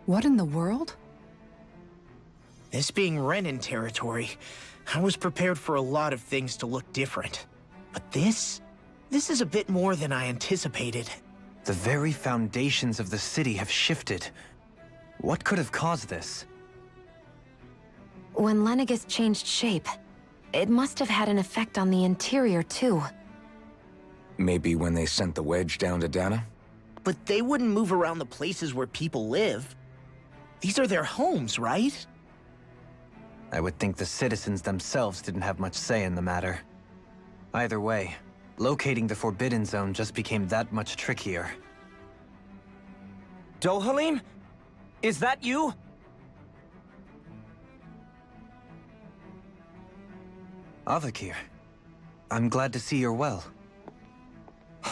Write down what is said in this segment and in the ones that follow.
What in the world? This being Renan territory, I was prepared for a lot of things to look different. But this is a bit more than I anticipated. The very foundations of the city have shifted. What could have caused this? When Lenegis changed shape, it must have had an effect on the interior too. Maybe when they sent the wedge down to Dana? But they wouldn't move around the places where people live. These are their homes, right? I would think the citizens themselves didn't have much say in the matter. Either way, locating the Forbidden Zone just became that much trickier. Dohalim? Is that you? Avakir, I'm glad to see you're well.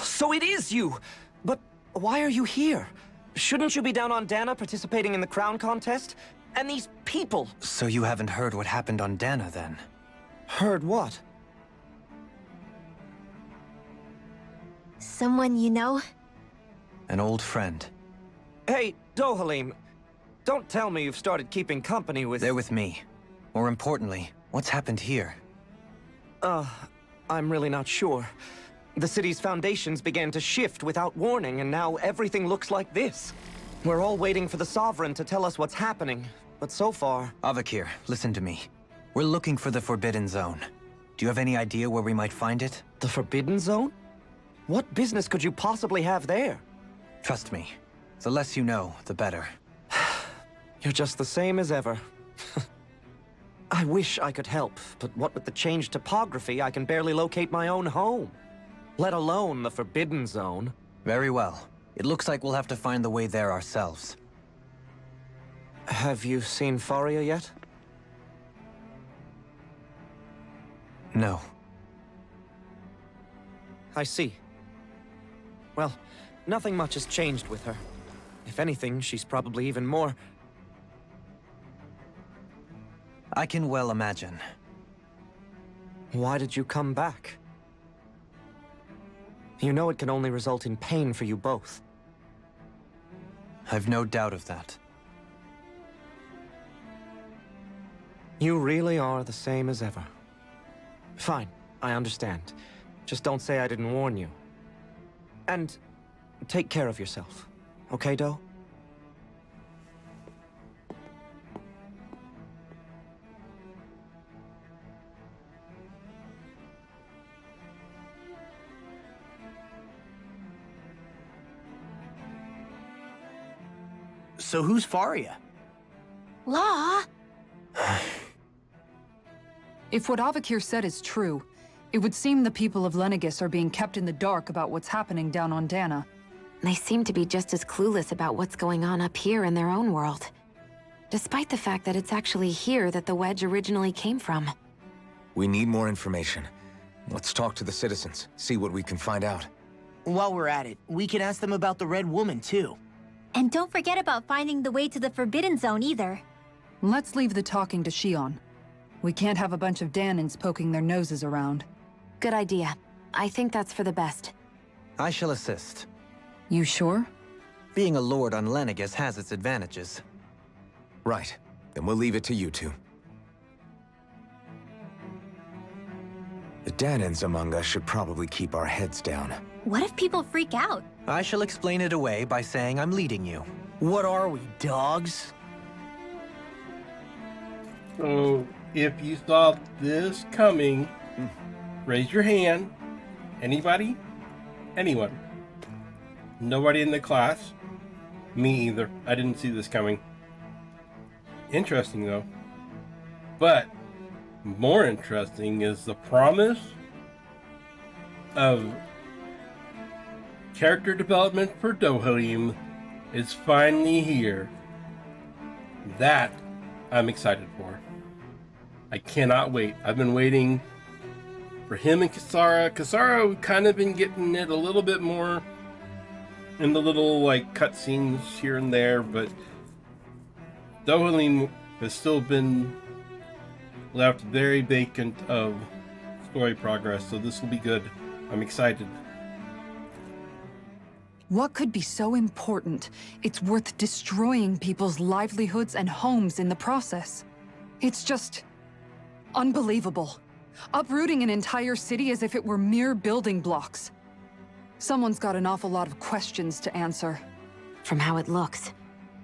So it is you! But why are you here? Shouldn't you be down on Dana participating in the crown contest? And these people! So you haven't heard what happened on Dana, then? Heard what? Someone you know? An old friend. Hey, Dohalim, don't tell me you've started keeping company with... They're with me. More importantly, what's happened here? I'm really not sure. The city's foundations began to shift without warning, and now everything looks like this. We're all waiting for the Sovereign to tell us what's happening, but so far... Avakir, listen to me. We're looking for the Forbidden Zone. Do you have any idea where we might find it? The Forbidden Zone? What business could you possibly have there? Trust me. The less you know, the better. You're just the same as ever. I wish I could help, but what with the changed topography, I can barely locate my own home. Let alone the Forbidden Zone. Very well. It looks like we'll have to find the way there ourselves. Have you seen Faria yet? No. I see. Well, nothing much has changed with her. If anything, she's probably even more... I can well imagine. Why did you come back? You know it can only result in pain for you both. I've no doubt of that. You really are the same as ever. Fine, I understand. Just don't say I didn't warn you. And take care of yourself. Okay, Do? So who's Faria? Law? If what Avakir said is true, it would seem the people of Lenegis are being kept in the dark about what's happening down on Dana. They seem to be just as clueless about what's going on up here in their own world. Despite the fact that it's actually here that the wedge originally came from. We need more information. Let's talk to the citizens, see what we can find out. While we're at it, we can ask them about the Red Woman, too. And don't forget about finding the way to the Forbidden Zone either. Let's leave the talking to Shion. We can't have a bunch of Danans poking their noses around. Good idea. I think that's for the best. I shall assist. You sure? Being a lord on Lenegis has its advantages. Right. Then we'll leave it to you two. The Danans among us should probably keep our heads down. What if people freak out? I shall explain it away by saying I'm leading you. What are we, dogs? So, if you saw this coming, raise your hand. Anybody? Anyone? Nobody in the class? Me either. I didn't see this coming. Interesting, though. But, more interesting is the promise of character development for Dohalim is finally here. That I'm excited for. I cannot wait. I've been waiting for him and Kisara. Kisara, we've kind of been getting it a little bit more in the little like cutscenes here and there, but Dohalim has still been left very vacant of story progress, so this will be good. I'm excited. What could be so important? It's worth destroying people's livelihoods and homes in the process. It's just unbelievable. Uprooting an entire city as if it were mere building blocks. Someone's got an awful lot of questions to answer. From how it looks,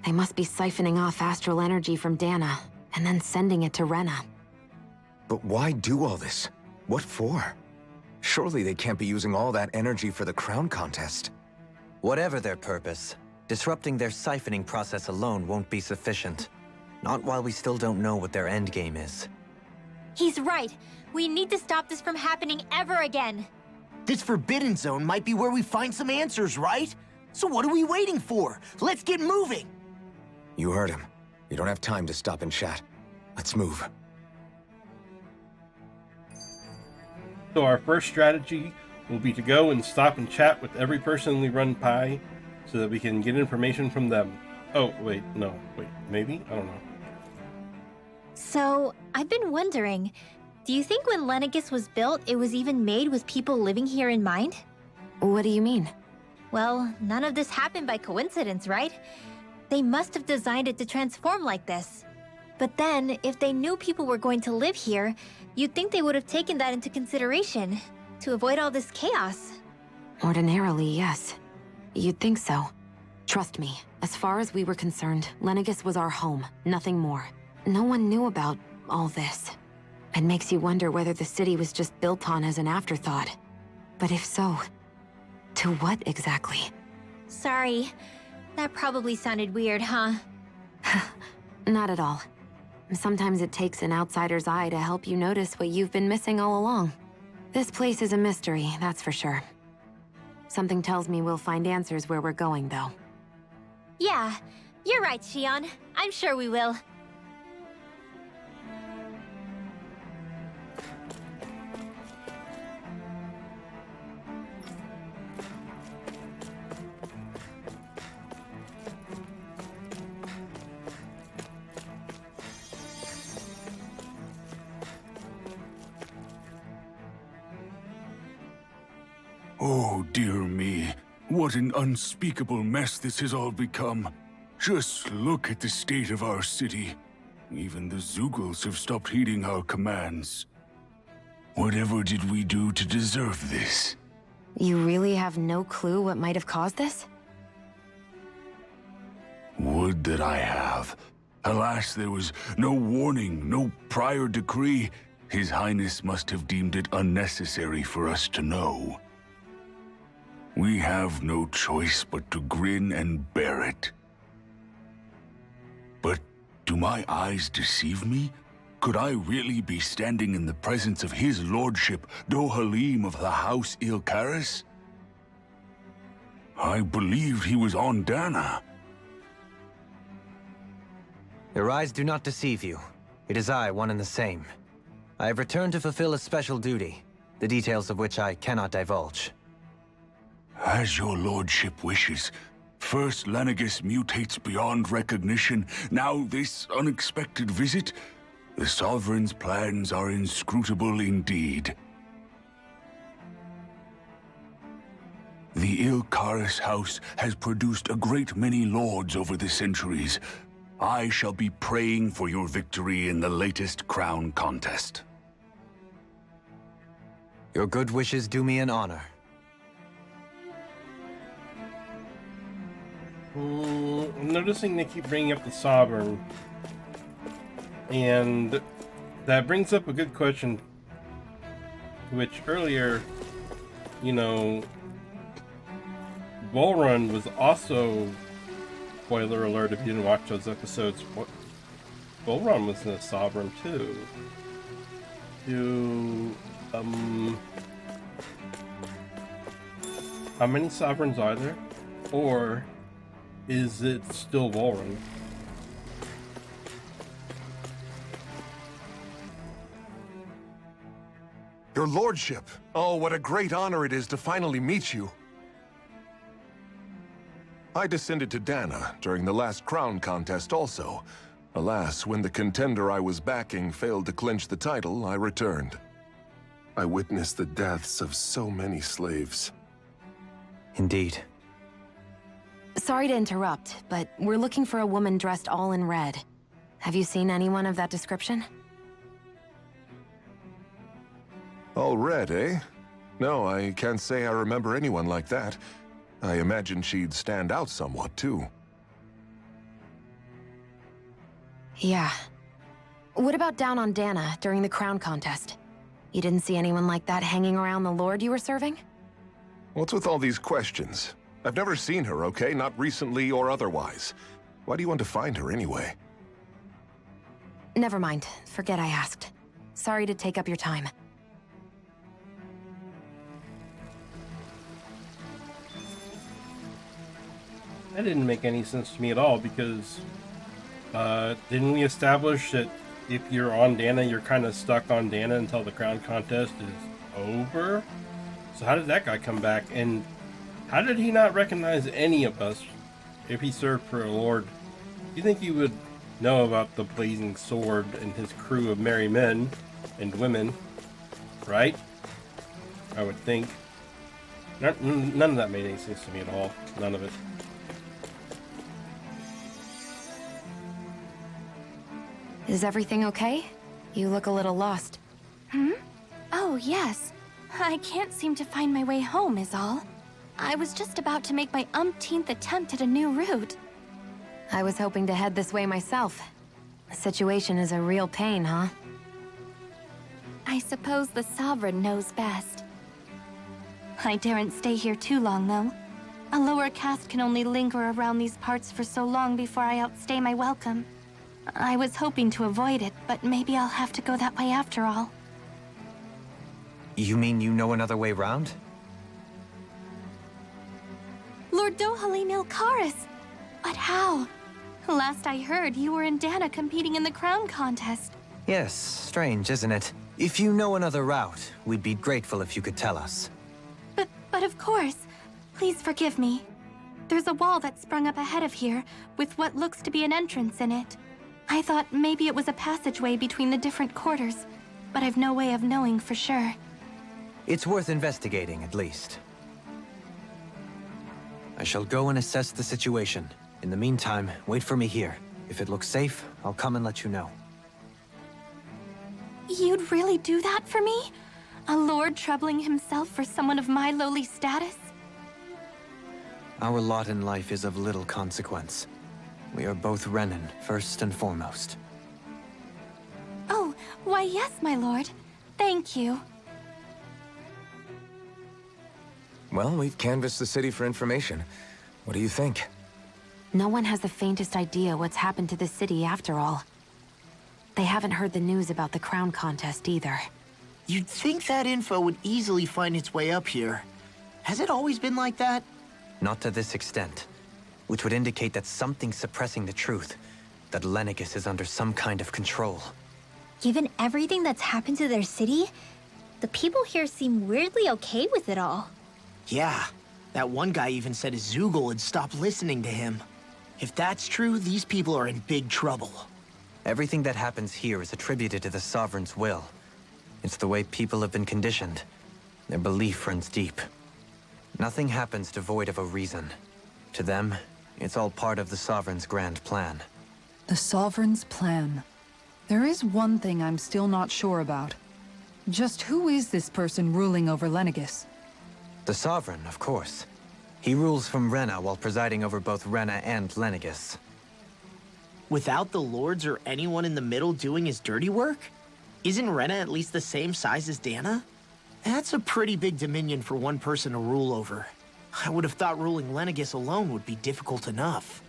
they must be siphoning off astral energy from Dana, and then sending it to Rena. But why do all this? What for? Surely they can't be using all that energy for the crown contest. Whatever their purpose, disrupting their siphoning process alone won't be sufficient. Not while we still don't know what their endgame is. He's right. We need to stop this from happening ever again. This Forbidden Zone might be where we find some answers, right? So what are we waiting for? Let's get moving! You heard him. You don't have time to stop and chat. Let's move. So our first strategy will be to go and stop and chat with every person we run by so that we can get information from them. Oh, wait, no. Wait, maybe? I don't know. So, I've been wondering, do you think when Lenegis was built, it was even made with people living here in mind? What do you mean? Well, none of this happened by coincidence, right? They must have designed it to transform like this. But then, if they knew people were going to live here, you'd think they would have taken that into consideration to avoid all this chaos. Ordinarily, yes. You'd think so. Trust me, as far as we were concerned, Lenegis was our home, nothing more. No one knew about all this. It makes you wonder whether the city was just built on as an afterthought. But if so, to what exactly? Sorry. That probably sounded weird, huh? Not at all. Sometimes it takes an outsider's eye to help you notice what you've been missing all along. This place is a mystery, that's for sure. Something tells me we'll find answers where we're going, though. Yeah, you're right, Shion. I'm sure we will. Oh, dear me. What an unspeakable mess this has all become. Just look at the state of our city. Even the Zeugles have stopped heeding our commands. Whatever did we do to deserve this? You really have no clue what might have caused this? Would that I have. Alas, there was no warning, no prior decree. His Highness must have deemed it unnecessary for us to know. We have no choice but to grin and bear it. But do my eyes deceive me? Could I really be standing in the presence of his lordship, Dohalim of the House Ilkaris? I believed he was on Dana. Your eyes do not deceive you. It is I, one and the same. I have returned to fulfill a special duty, the details of which I cannot divulge. As your lordship wishes. First Lenegis mutates beyond recognition, now this unexpected visit. The Sovereign's plans are inscrutable indeed. The Ilkaris house has produced a great many lords over the centuries. I shall be praying for your victory in the latest crown contest. Your good wishes do me an honor. I'm noticing they keep bringing up the Sovereign. And that brings up a good question. Which earlier, you know, Bullrun was also, spoiler alert if you didn't watch those episodes, Bullrun was a Sovereign too. How many Sovereigns are there? Or is it still Bullrun? Your lordship! Oh, what a great honor it is to finally meet you. I descended to Dana during the last crown contest also. Alas, when the contender I was backing failed to clinch the title, I returned. I witnessed the deaths of so many slaves. Indeed. Sorry to interrupt, but we're looking for a woman dressed all in red. Have you seen anyone of that description? All red, eh? No, I can't say I remember anyone like that. I imagine she'd stand out somewhat, too. Yeah. What about down on Dana during the crown contest? You didn't see anyone like that hanging around the Lord you were serving? What's with all these questions? I've never seen her, okay? Not recently or otherwise. Why do you want to find her anyway? Never mind. Forget I asked. Sorry to take up your time. That didn't make any sense to me at all because didn't we establish that if you're on Dana, you're kind of stuck on Dana until the crown contest is over? So how did that guy come back? And how did he not recognize any of us if he served for a lord? You think he would know about the blazing sword and his crew of merry men and women, right? I would think. None of that made any sense to me at all. None of it. Is everything okay? You look a little lost. Oh, yes. I can't seem to find my way home, is all. I was just about to make my umpteenth attempt at a new route. I was hoping to head this way myself. The situation is a real pain, huh? I suppose the Sovereign knows best. I daren't stay here too long, though. A lower caste can only linger around these parts for so long before I outstay my welcome. I was hoping to avoid it, but maybe I'll have to go that way after all. You mean you know another way round? Lord Dohalim Ilkaris! But how? Last I heard, you were in Dana competing in the crown contest. Yes, strange, isn't it? If you know another route, we'd be grateful if you could tell us. But of course. Please forgive me. There's a wall that sprung up ahead of here, with what looks to be an entrance in it. I thought maybe it was a passageway between the different quarters, but I've no way of knowing for sure. It's worth investigating, at least. I shall go and assess the situation. In the meantime, wait for me here. If it looks safe, I'll come and let you know. You'd really do that for me? A lord troubling himself for someone of my lowly status? Our lot in life is of little consequence. We are both Renan, first and foremost. Oh, why yes, my lord. Thank you. Well, we've canvassed the city for information. What do you think? No one has the faintest idea what's happened to the city after all. They haven't heard the news about the crown contest either. You'd think that info would easily find its way up here. Has it always been like that? Not to this extent, which would indicate that something's suppressing the truth, that Lenegis is under some kind of control. Given everything that's happened to their city, the people here seem weirdly okay with it all. Yeah, that one guy even said his Zoogle had stopped listening to him. If that's true, these people are in big trouble. Everything that happens here is attributed to the Sovereign's will. It's the way people have been conditioned. Their belief runs deep. Nothing happens devoid of a reason. To them, it's all part of the Sovereign's grand plan. The Sovereign's plan. There is one thing I'm still not sure about. Just who is this person ruling over Lenegis? The Sovereign, of course. He rules from Rena while presiding over both Rena and Lenegis. Without the lords or anyone in the middle doing his dirty work? Isn't Rena at least the same size as Dana? That's a pretty big dominion for one person to rule over. I would have thought ruling Lenegis alone would be difficult enough.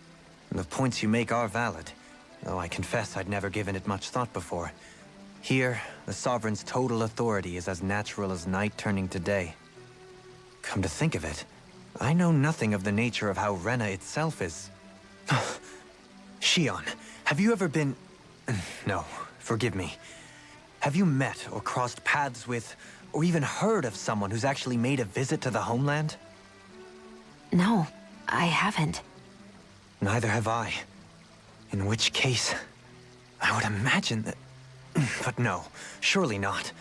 The points you make are valid, though I confess I'd never given it much thought before. Here, the Sovereign's total authority is as natural as night turning to day. Come to think of it, I know nothing of the nature of how Rena itself is. Shion, have you ever been... No, forgive me. Have you met or crossed paths with, or even heard of someone who's actually made a visit to the homeland? No, I haven't. Neither have I. In which case, I would imagine that... But no, surely not.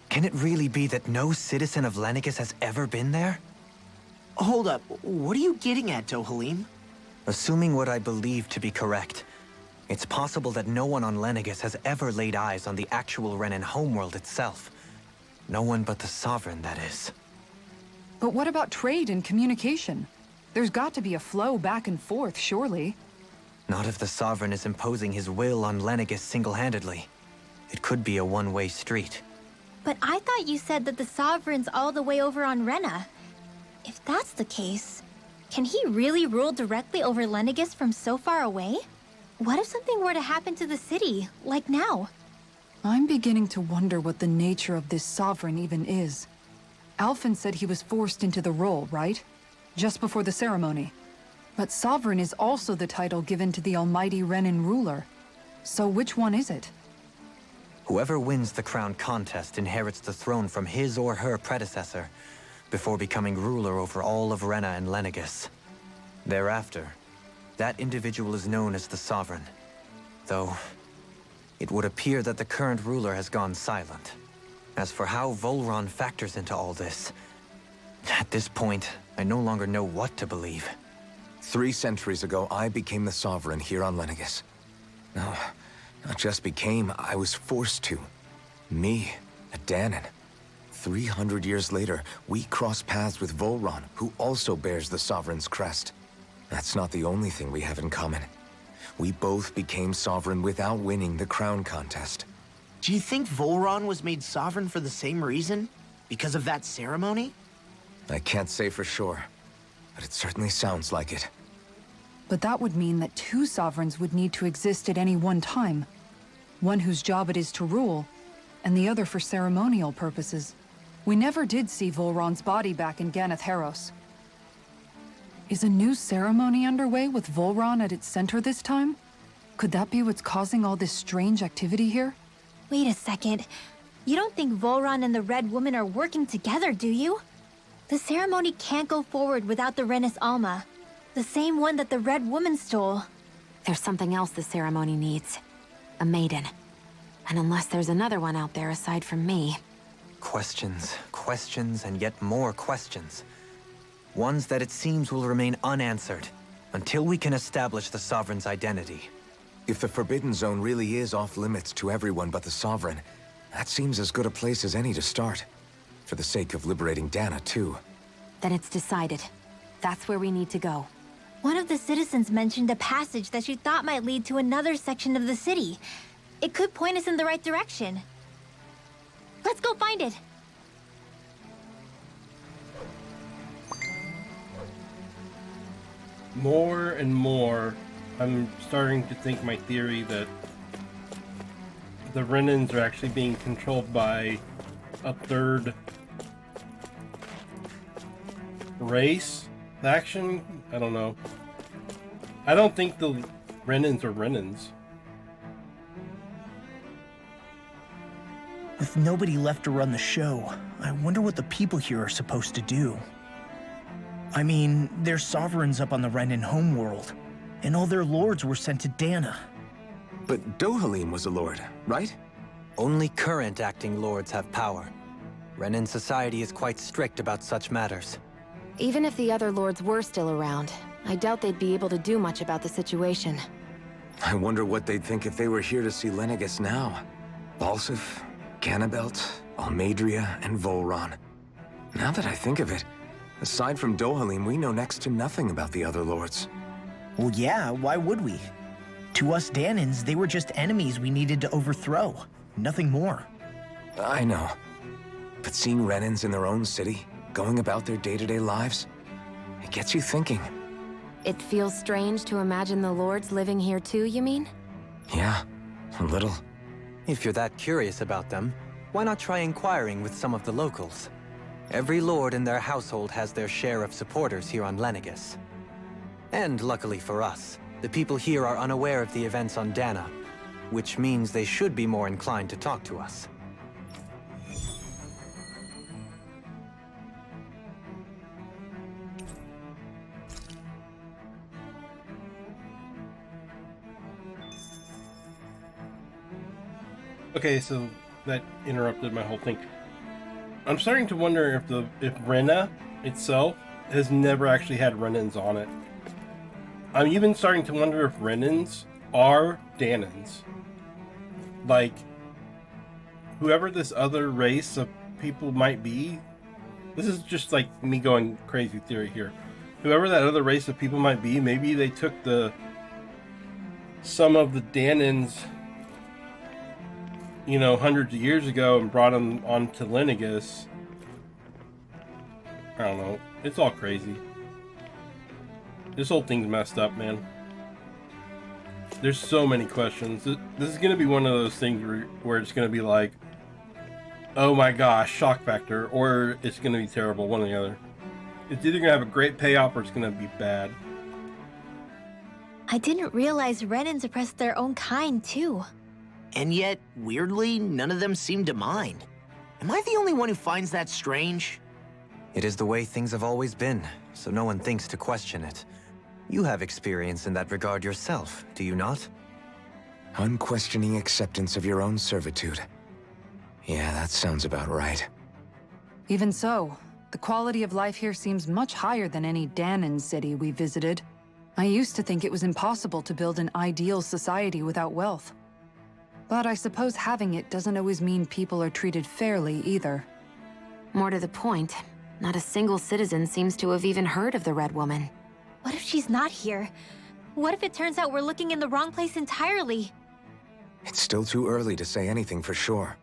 Can it really be that no citizen of Lenegis has ever been there? Hold up, what are you getting at, Dohalim? Assuming what I believe to be correct, it's possible that no one on Lenegis has ever laid eyes on the actual Renan homeworld itself. No one but the Sovereign, that is. But what about trade and communication? There's got to be a flow back and forth, surely. Not if the Sovereign is imposing his will on Lenegis single-handedly. It could be a one-way street. But I thought you said that the Sovereign's all the way over on Rena. If that's the case, can he really rule directly over Lenegis from so far away? What if something were to happen to the city, like now? I'm beginning to wonder what the nature of this Sovereign even is. Alphen said he was forced into the role, right? Just before the ceremony. But Sovereign is also the title given to the almighty Renan ruler. So which one is it? Whoever wins the crown contest inherits the throne from his or her predecessor, before becoming ruler over all of Rena and Lenegis. Thereafter, that individual is known as the Sovereign. Though, it would appear that the current ruler has gone silent. As for how Volron factors into all this, at this point, I no longer know what to believe. 3 centuries ago, I became the Sovereign here on Lenegis. No, not just became, I was forced to. Me, a Danon. 300 years later, we cross paths with Volron, who also bears the Sovereign's crest. That's not the only thing we have in common. We both became Sovereign without winning the crown contest. Do you think Volron was made sovereign for the same reason? Because of that ceremony? I can't say for sure, but it certainly sounds like it. But that would mean that 2 sovereigns would need to exist at any one time. One whose job it is to rule, and the other for ceremonial purposes. We never did see Volron's body back in Ganath Haros. Is a new ceremony underway with Volron at its center this time? Could that be what's causing all this strange activity here? Wait a second. You don't think Volron and the Red Woman are working together, do you? The ceremony can't go forward without the Renis Alma. The same one that the Red Woman stole. There's something else the ceremony needs. A maiden. And unless there's another one out there aside from me... Questions, questions, and yet more questions. Ones that it seems will remain unanswered, until we can establish the Sovereign's identity. If the Forbidden Zone really is off-limits to everyone but the Sovereign, that seems as good a place as any to start. For the sake of liberating Dana, too. Then it's decided. That's where we need to go. One of the citizens mentioned a passage that she thought might lead to another section of the city. It could point us in the right direction. Let's go find it! More and more, I'm starting to think my theory that the Renans are actually being controlled by a third race faction? I don't know. I don't think the Renans are Renans. With nobody left to run the show, I wonder what the people here are supposed to do. I mean, there's sovereigns up on the Renan homeworld, and all their lords were sent to Dana. But Dohalim was a lord, right? Only current acting lords have power. Renan society is quite strict about such matters. Even if the other lords were still around, I doubt they'd be able to do much about the situation. I wonder what they'd think if they were here to see Lenegis now. Balsif, Ganabelt, Almadria, and Volron. Now that I think of it, aside from Dohalim, we know next to nothing about the other lords. Well, yeah, why would we? To us Danans, they were just enemies we needed to overthrow. Nothing more. I know. But seeing Renans in their own city, going about their day-to-day lives, it gets you thinking. It feels strange to imagine the lords living here too, you mean? Yeah, a little. If you're that curious about them, why not try inquiring with some of the locals? Every lord in their household has their share of supporters here on Lenegis. And luckily for us, the people here are unaware of the events on Dana, which means they should be more inclined to talk to us. Okay, so that interrupted my whole thing. I'm starting to wonder if Rena itself has never actually had Renans on it. I'm even starting to wonder if Renans are Danans. Like, whoever this other race of people might be, this is just like me going crazy theory here. Whoever that other race of people might be, maybe they took some of the Danans, you know, hundreds of years ago and brought them onto Lenegis. I don't know. It's all crazy. This whole thing's messed up, man. There's so many questions. This is going to be one of those things where it's going to be like, oh my gosh, shock factor, or it's going to be terrible, one or the other. It's either going to have a great payoff or it's going to be bad. I didn't realize Renans oppressed their own kind, too. And yet, weirdly, none of them seem to mind. Am I the only one who finds that strange? It is the way things have always been, so no one thinks to question it. You have experience in that regard yourself, do you not? Unquestioning acceptance of your own servitude. Yeah, that sounds about right. Even so, the quality of life here seems much higher than any Danan city we visited. I used to think it was impossible to build an ideal society without wealth. But I suppose having it doesn't always mean people are treated fairly either. More to the point, not a single citizen seems to have even heard of the Red Woman. What if she's not here? What if it turns out we're looking in the wrong place entirely? It's still too early to say anything for sure.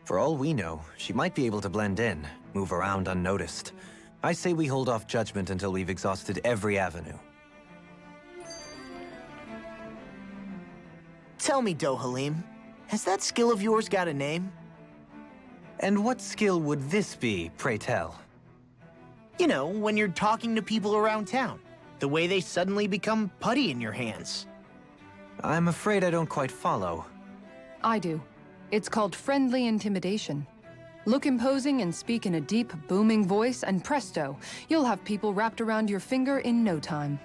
For all we know, she might be able to blend in, move around unnoticed. I say we hold off judgment until we've exhausted every avenue. Tell me, Dohalim, has that skill of yours got a name? And what skill would this be, pray tell? You know, when you're talking to people around town. The way they suddenly become putty in your hands. I'm afraid I don't quite follow. I do. It's called friendly intimidation. Look imposing and speak in a deep, booming voice, and presto, you'll have people wrapped around your finger in no time.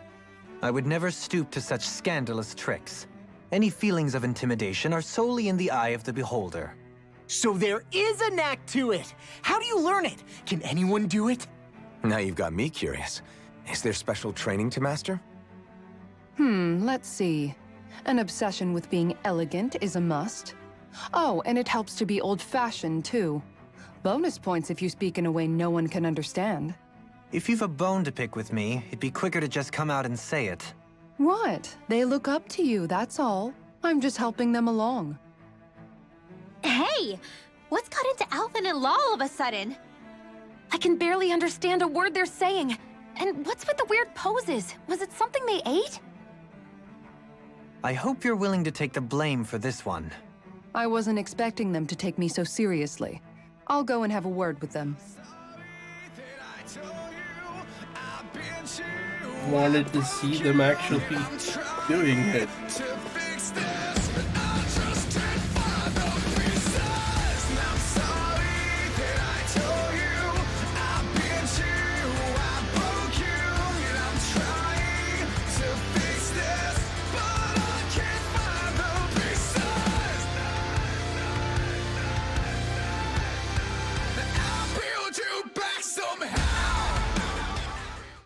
I would never stoop to such scandalous tricks. Any feelings of intimidation are solely in the eye of the beholder. So there is a knack to it! How do you learn it? Can anyone do it? Now you've got me curious. Is there special training to master? Let's see. An obsession with being elegant is a must. Oh, and it helps to be old-fashioned, too. Bonus points if you speak in a way no one can understand. If you've a bone to pick with me, it'd be quicker to just come out and say it. What? They look up to you, that's all. I'm just helping them along. Hey! What's got into Alvin and Law all of a sudden? I can barely understand a word they're saying. And what's with the weird poses? Was it something they ate? I hope you're willing to take the blame for this one. I wasn't expecting them to take me so seriously. I'll go and have a word with them. Wanted to see them actually doing it.